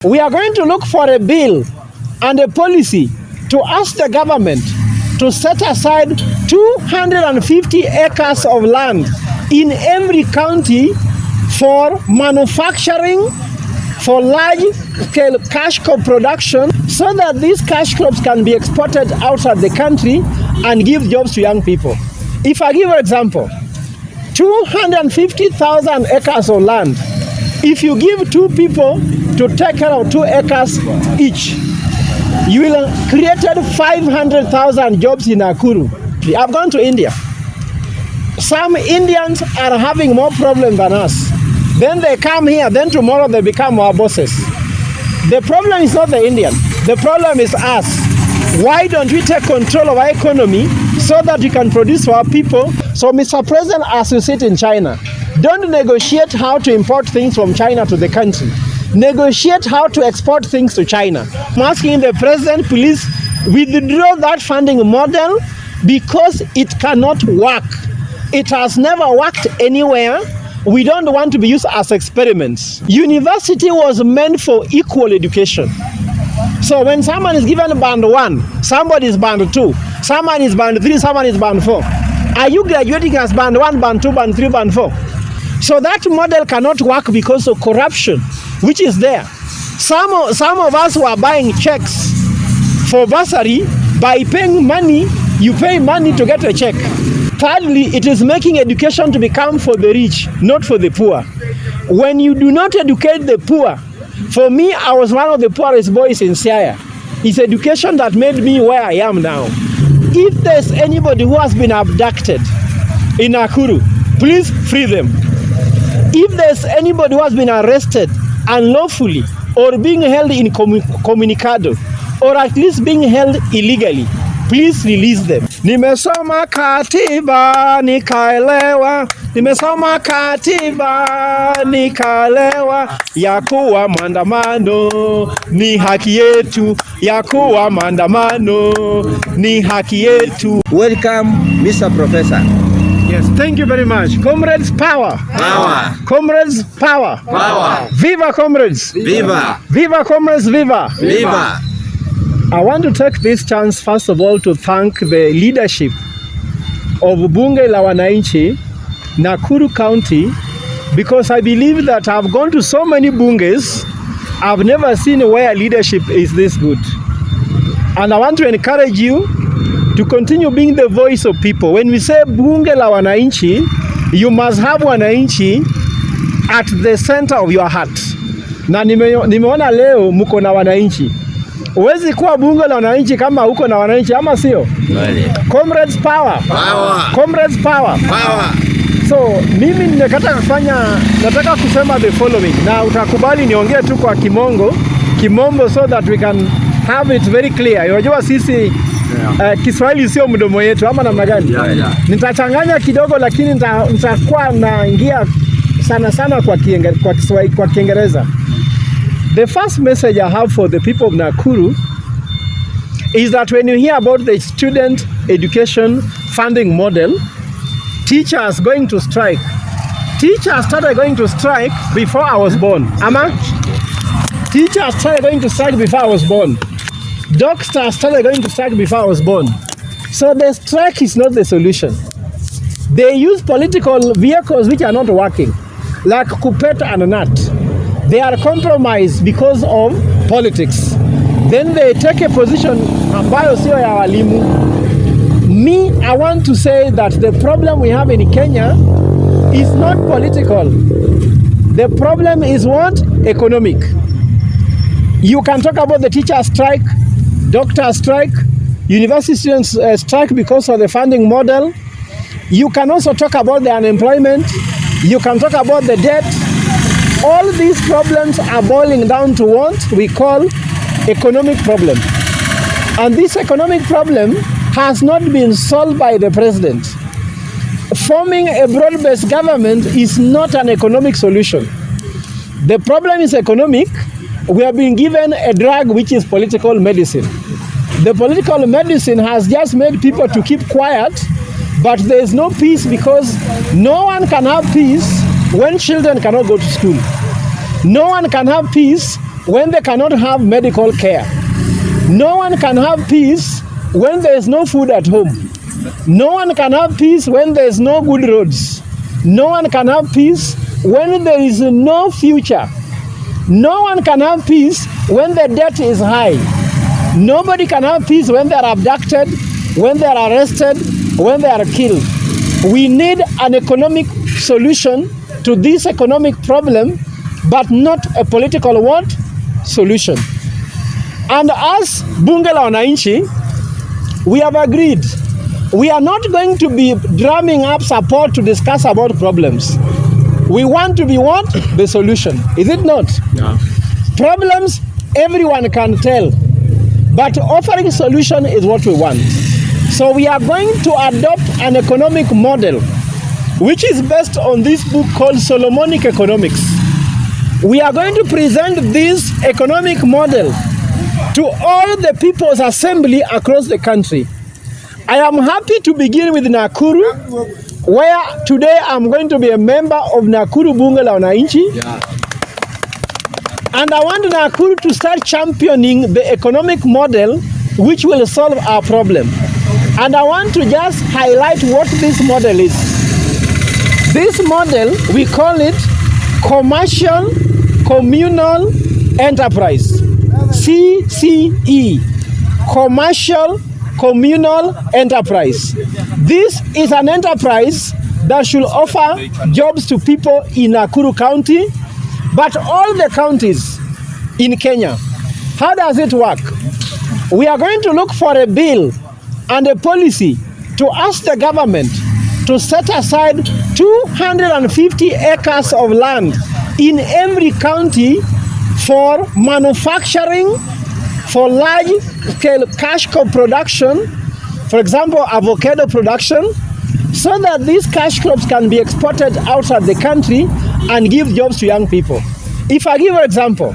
We are going to look for a bill and a policy to ask the government to set aside 250 acres of land in every county for manufacturing, for large-scale cash crop production, so that these cash crops can be exported outside the country and give jobs to young people. If I give an example, 250,000 acres of land, if you give two people to take care of 2 acres each, you will have created 500,000 jobs in Nakuru. I've gone to India. Some Indians are having more problems than us. Then they come here, then tomorrow they become our bosses. The problem is not the Indian. The problem is us. Why don't we take control of our economy so that we can produce for our people? So, Mr. President, as you sit in China, don't negotiate how to import things from China to the country. Negotiate how to export things to China. I'm asking the president, please withdraw that funding model because it cannot work. It has never worked anywhere. We don't want to be used as experiments. University was meant for equal education. So when someone is given band 1, somebody is band 2, someone is band 3, someone is band 4. Are you graduating as band 1, band 2, band 3, band 4? So that model cannot work because of corruption, which is there. Some of us were buying checks for bursary. By paying money, you pay money to get a check. Thirdly, it is making education to become for the rich, not for the poor. When you do not educate the poor, for me, I was one of the poorest boys in Siaya. It's education that made me where I am now. If there's anybody who has been abducted in Nakuru, please free them. If there's anybody who has been arrested unlawfully or being held in communicado or at least being held illegally, please release them. Nimesoma katiba nikaelewa, nimesoma katiba nikaelewa, ya kuwa maandamano ni haki yetu, ya kuwa maandamano ni haki yetu. Welcome, Mr. Professor. Yes, thank you very much. Comrades, power. Power. Comrades, power. Power. Viva, comrades. Viva. Viva, comrades, viva. Viva. I want to take this chance, first of all, to thank the leadership of Bunge la Wananchi, Nakuru County, because I believe that I've gone to so many bunges, I've never seen where leadership is this good. And I want to encourage you to continue being the voice of people. When we say Bunge la Wananchi, you must have Wananchi at the center of your heart. Na nimeona leo muko na Wananchi. Uwezi kuwa bunge la wananchi kama uko na wananchi, ama sio? Comrades power. Power. Comrades power. Power. So mimi nataka kusema the following, na utakubali niongee tu kwa Kimombo so that we can have it very clear. Unajua sisi Kiswahili sio mdomo yetu, ama namna gani? Nitachanganya kidogo, lakini nitakuwa naingia sana kwa Kiswahili, kwa Kiingereza. The first message I have for the people of Nakuru is that when you hear about the student education funding model, teachers going to strike. Teachers started going to strike before I was born. Teachers started going to strike before I was born. Doctors started going to strike before I was born. So the strike is not the solution. They use political vehicles which are not working, like Kupet and Nat. They are compromised because of politics. Then they take a position ambayo sio ya walimu. Me, I want to say that the problem we have in Kenya is not political. The problem is what? Economic. You can talk about the teacher strike, doctor strike, university students strike because of the funding model. You can also talk about the unemployment. You can talk about the debt. All these problems are boiling down to what we call economic problem. And this economic problem has not been solved by the president. Forming a broad-based government is not an economic solution. The problem is economic. We have been given a drug which is political medicine. The political medicine has just made people to keep quiet, but there is no peace because no one can have peace when children cannot go to school. No one can have peace when they cannot have medical care. No one can have peace when there is no food at home. No one can have peace when there is no good roads. No one can have peace when there is no future. No one can have peace when the debt is high. Nobody can have peace when they are abducted, when they are arrested, when they are killed. We need an economic solution to this economic problem, but not a political what? Solution. And as Bunge la Wananchi, we have agreed. We are not going to be drumming up support to discuss about problems. We want to be what? The solution. Is it not? Yeah. Problems, everyone can tell. But offering solution is what we want. So we are going to adopt an economic model, which is based on this book called Solomonic Economics. We are going to present this economic model to all the People's Assembly across the country. I am happy to begin with Nakuru, where today I'm going to be a member of Nakuru Bunge la Wananchi. Yeah. And I want Nakuru to start championing the economic model which will solve our problem. And I want to just highlight what this model is. This model, we call it Commercial Communal Enterprise. CCE. Commercial Communal Enterprise. This is an enterprise that should offer jobs to people in Nakuru County, but all the counties in Kenya. How does it work? We are going to look for a bill and a policy to ask the government to set aside 250 acres of land in every county for manufacturing, for large-scale cash crop production, for example, avocado production, so that these cash crops can be exported outside the country and give jobs to young people. If I give an example,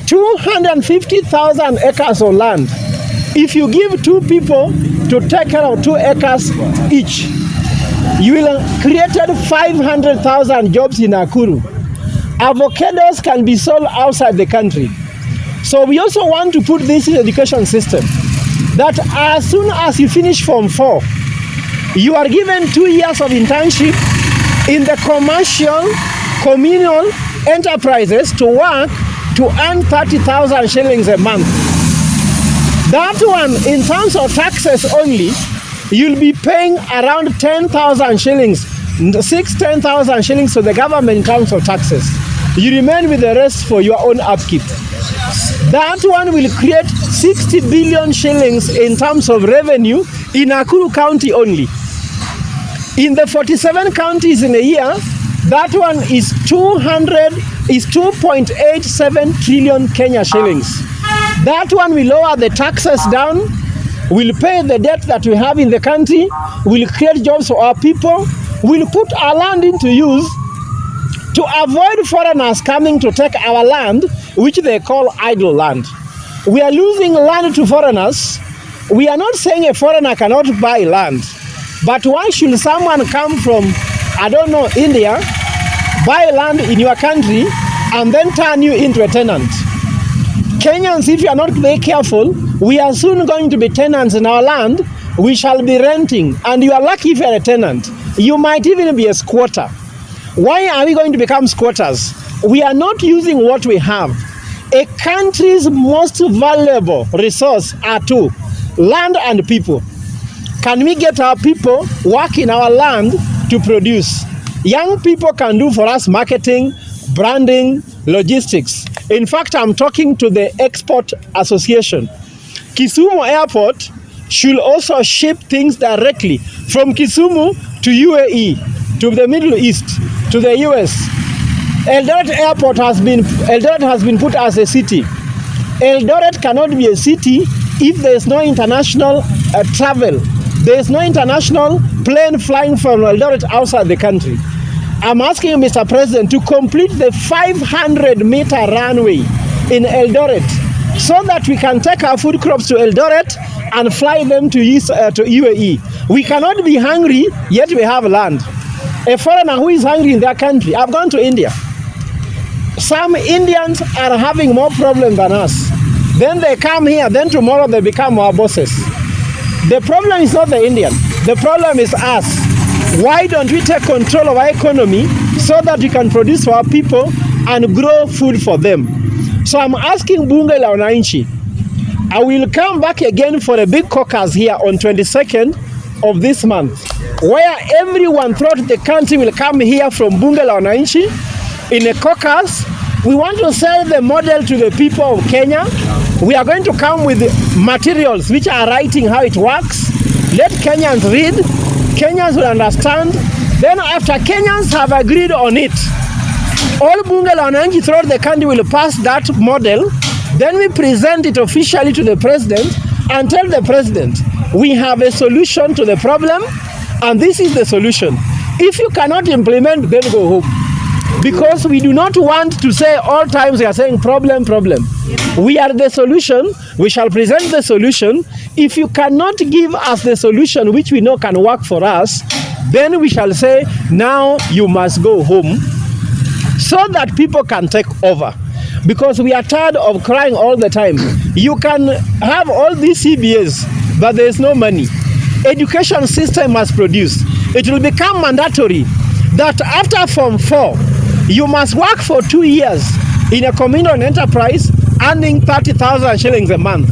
250,000 acres of land, if you give two people to take care of 2 acres each, you will have created 500,000 jobs in Nakuru. Avocados can be sold outside the country. So we also want to put this in the education system, that as soon as you finish Form 4, you are given 2 years of internship in the commercial, communal enterprises to work to earn 30,000 shillings a month. That one, in terms of taxes only, you'll be paying around 10,000 shillings, 10,000 shillings to the government in terms of taxes. You remain with the rest for your own upkeep. That one will create 60 billion shillings in terms of revenue in Nakuru County only. In the 47 counties in a year, that one is 2.87 trillion Kenya shillings. That one will lower the taxes down, will pay the debt that we have in the country, will create jobs for our people, will put our land into use to avoid foreigners coming to take our land, which they call idle land. We are losing land to foreigners. We are not saying a foreigner cannot buy land, but why should someone come from, I don't know, India, buy land in your country and then turn you into a tenant? Kenyans, if you are not very careful, we are soon going to be tenants in our land. We shall be renting, and you are lucky if you are a tenant. You might even be a squatter. Why are we going to become squatters? We are not using what we have. A country's most valuable resource are two: land and people. Can we get our people work in our land to produce? Young people can do for us marketing, branding, logistics. In fact, I'm talking to the Export Association. Kisumu Airport should also ship things directly from Kisumu to UAE, to the Middle East, to the US. Eldoret Airport has been put as a city. Eldoret cannot be a city if there is no international travel. There is no international plane flying from Eldoret outside the country. I'm asking Mr. President to complete the 500-meter runway in Eldoret so that we can take our food crops to Eldoret and fly them to UAE. We cannot be hungry, yet we have land. A foreigner who is hungry in their country, I've gone to India. Some Indians are having more problems than us. Then they come here, then tomorrow they become our bosses. The problem is not the Indian. The problem is us. Why don't we take control of our economy so that we can produce for our people and grow food for them? So I'm asking Bunge la Wananchi, I will come back again for a big caucus here on 22nd of this month, where everyone throughout the country will come here from Bunge la Wananchi in a caucus. We want to sell the model to the people of Kenya. We are going to come with materials which are writing how it works. Let Kenyans read. Kenyans will understand. Then after Kenyans have agreed on it, all Bunge la Wananchi throughout the country will pass that model. Then we present it officially to the president and tell the president, we have a solution to the problem and this is the solution. If you cannot implement, then go home. Because we do not want to say all times we are saying problem. We are the solution. We shall present the solution. If you cannot give us the solution which we know can work for us, then we shall say, now you must go home, so that people can take over. Because we are tired of crying all the time. You can have all these CBAs, but there is no money. Education system must produce. It will become mandatory that after Form 4, you must work for 2 years in a communal enterprise, earning 30,000 shillings a month.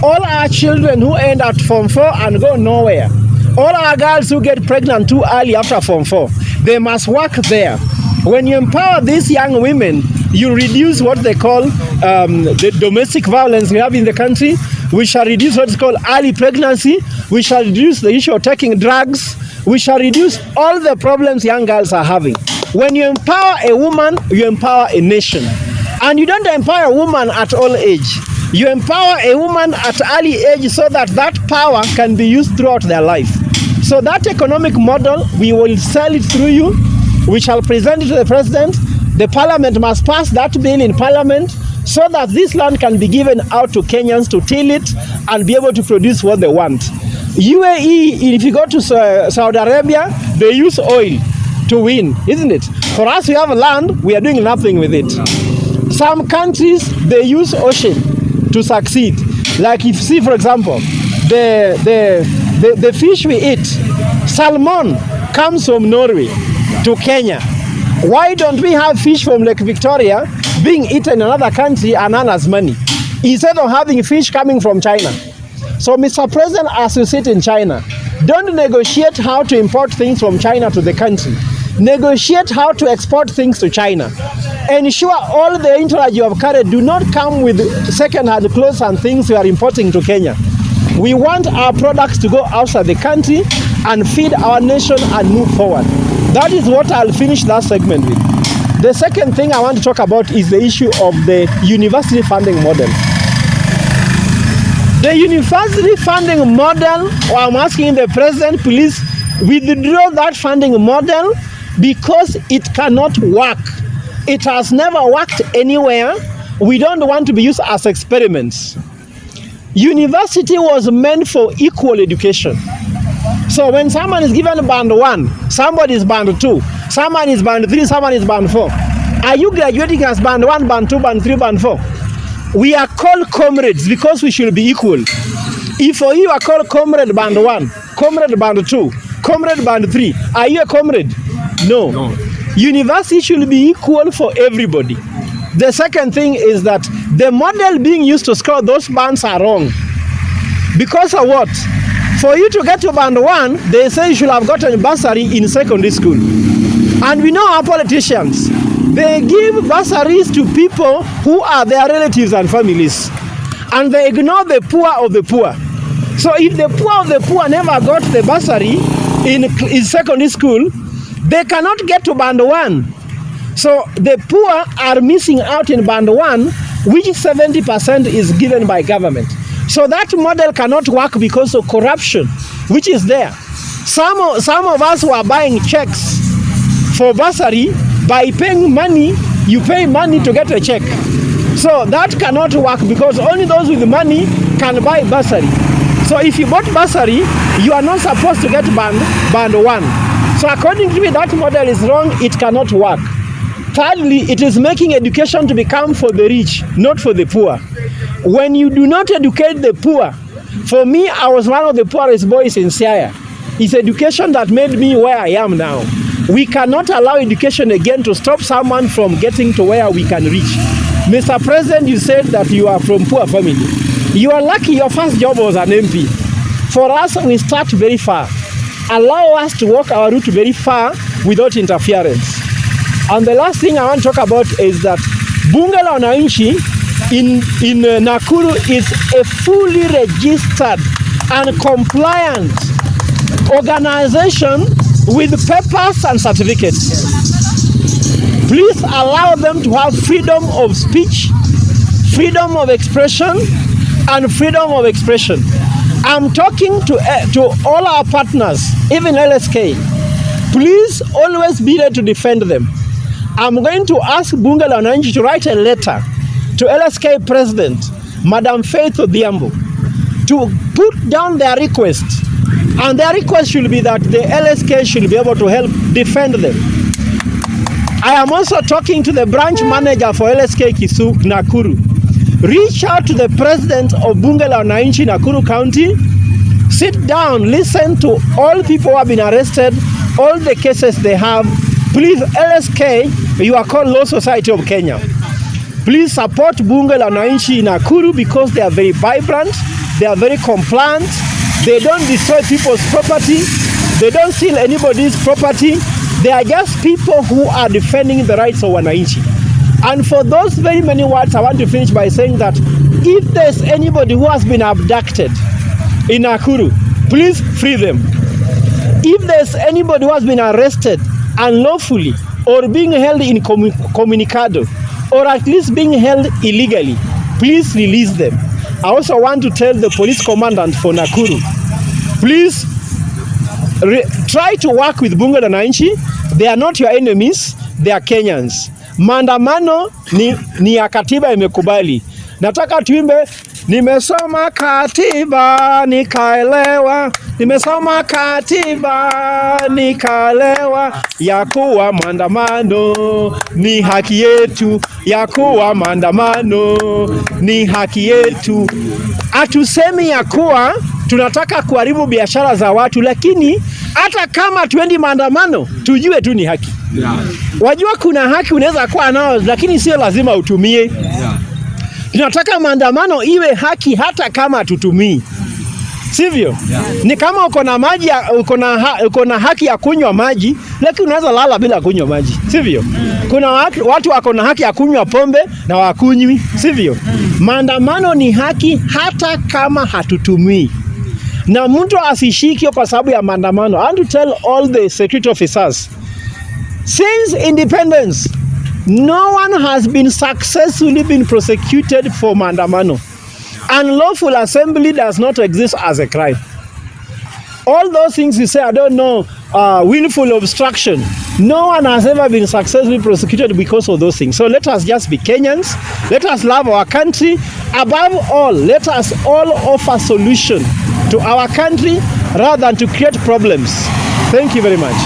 All our children who end at Form 4 and go nowhere, all our girls who get pregnant too early after Form 4, they must work there. When you empower these young women, you reduce what they call the domestic violence we have in the country. We shall reduce what is called early pregnancy. We shall reduce the issue of taking drugs. We shall reduce all the problems young girls are having. When you empower a woman, you empower a nation. And you don't empower a woman at all age. You empower a woman at early age so that that power can be used throughout their life. So that economic model, we will sell it through you. We shall present it to the president. The parliament must pass that bill in parliament so that this land can be given out to Kenyans to till it and be able to produce what they want. UAE, if you go to Saudi Arabia, they use oil to win, isn't it? For us, we have land, we are doing nothing with it. Some countries, they use ocean to succeed. Like if you see, for example, the fish we eat, salmon comes from Norway to Kenya. Why don't we have fish from Lake Victoria being eaten in another country and earn us money, instead of having fish coming from China? So, Mr. President, as you sit in China, don't negotiate how to import things from China to the country. Negotiate how to export things to China. Ensure all the interest you have carried do not come with second-hand clothes and things we are importing to Kenya. We want our products to go outside the country and feed our nation and move forward. That is what I'll finish that segment with. The second thing I want to talk about is the issue of the university funding model. The university funding model, I'm asking the president, please withdraw that funding model because it cannot work. It has never worked anywhere. We don't want to be used as experiments. University was meant for equal education. So when someone is given band 1, somebody is band 2, someone is band 3, someone is band 4. Are you graduating as band 1, band 2, band 3, band 4? We are called comrades because we should be equal. If for you are called comrade band 1, comrade band 2, comrade band 3, are you a comrade? No. University should be equal for everybody. The second thing is that the model being used to score those bands are wrong. Because of what? For you to get to band 1, they say you should have gotten bursary in secondary school. And we know our politicians, they give bursaries to people who are their relatives and families. And they ignore the poor of the poor. So if the poor of the poor never got the bursary in secondary school, they cannot get to band 1. So the poor are missing out in band 1, which 70% is given by government. So that model cannot work because of corruption, which is there. Some of us who are buying checks for bursary, by paying money, you pay money to get a check. So that cannot work because only those with money can buy bursary. So if you bought bursary, you are not supposed to get band 1. So according to me, that model is wrong. It cannot work. Thirdly, it is making education to become for the rich, not for the poor. When you do not educate the poor, for me, I was one of the poorest boys in Siaya. It's education that made me where I am now. We cannot allow education again to stop someone from getting to where we can reach. Mr. President, you said that you are from poor family. You are lucky your first job was an MP. For us, we start very far. Allow us to walk our route very far without interference. And the last thing I want to talk about is that Bunge la Wananchi in Nakuru is a fully registered and compliant organization with papers and certificates. Please allow them to have freedom of speech, freedom of expression, and freedom of expression. I'm talking to all our partners, even LSK. Please always be there to defend them. I'm going to ask Bunge la Wananchi to write a letter to LSK President, Madam Faith Odhiambo, to put down their request. And their request should be that the LSK should be able to help defend them. I am also talking to the branch manager for LSK Kisu, Nakuru. Reach out to the president of Bunge la Wananchi, Nakuru County. Sit down, listen to all people who have been arrested, all the cases they have. Please, LSK, you are called Law Society of Kenya. Please support Bunge la Wananchi in Nakuru because they are very vibrant, they are very compliant, they don't destroy people's property, they don't steal anybody's property. They are just people who are defending the rights of Wananchi. And for those very many words, I want to finish by saying that if there's anybody who has been abducted in Nakuru, please free them. If there's anybody who has been arrested unlawfully or being held in communicado or at least being held illegally, please release them. I also want to tell the police commandant for Nakuru, please try to work with Bunge la Wananchi. They are not your enemies, they are Kenyans. Maandamano ni ya katiba imekubali. Nataka tuimbe nimesoma katiba nikaelewa, nimesoma katiba nikaelewa, ya kuwa maandamano ni haki yetu, ya kuwa maandamano ni haki yetu. Hatusemi ya kuwa tunataka kuharibu biashara za watu, lakini hata kama tuendi maandamano, tujue tu ni haki. Wajua kuna haki unaweza kuwa nao, lakini sio lazima utumie. Tunataka maandamano iwe haki hata kama tutumii. Sivyo? Ni kama uko na maji, uko na haki ya kunywa maji, lakini unaweza lala bila kunywa maji. Sivyo? Kuna watu wako na haki ya kunywa pombe na wakunywi. Sivyo? Maandamano ni haki hata kama hatutumii. Na mtu asishikio kwa sababu ya maandamano. I want to tell all the security officers, since independence, no one has been successfully been prosecuted for maandamano. Unlawful assembly does not exist as a crime. All those things you say, I don't know, willful obstruction, no one has ever been successfully prosecuted because of those things. So let us just be Kenyans. Let us love our country. Above all, let us all offer solution to our country rather than to create problems. Thank you very much.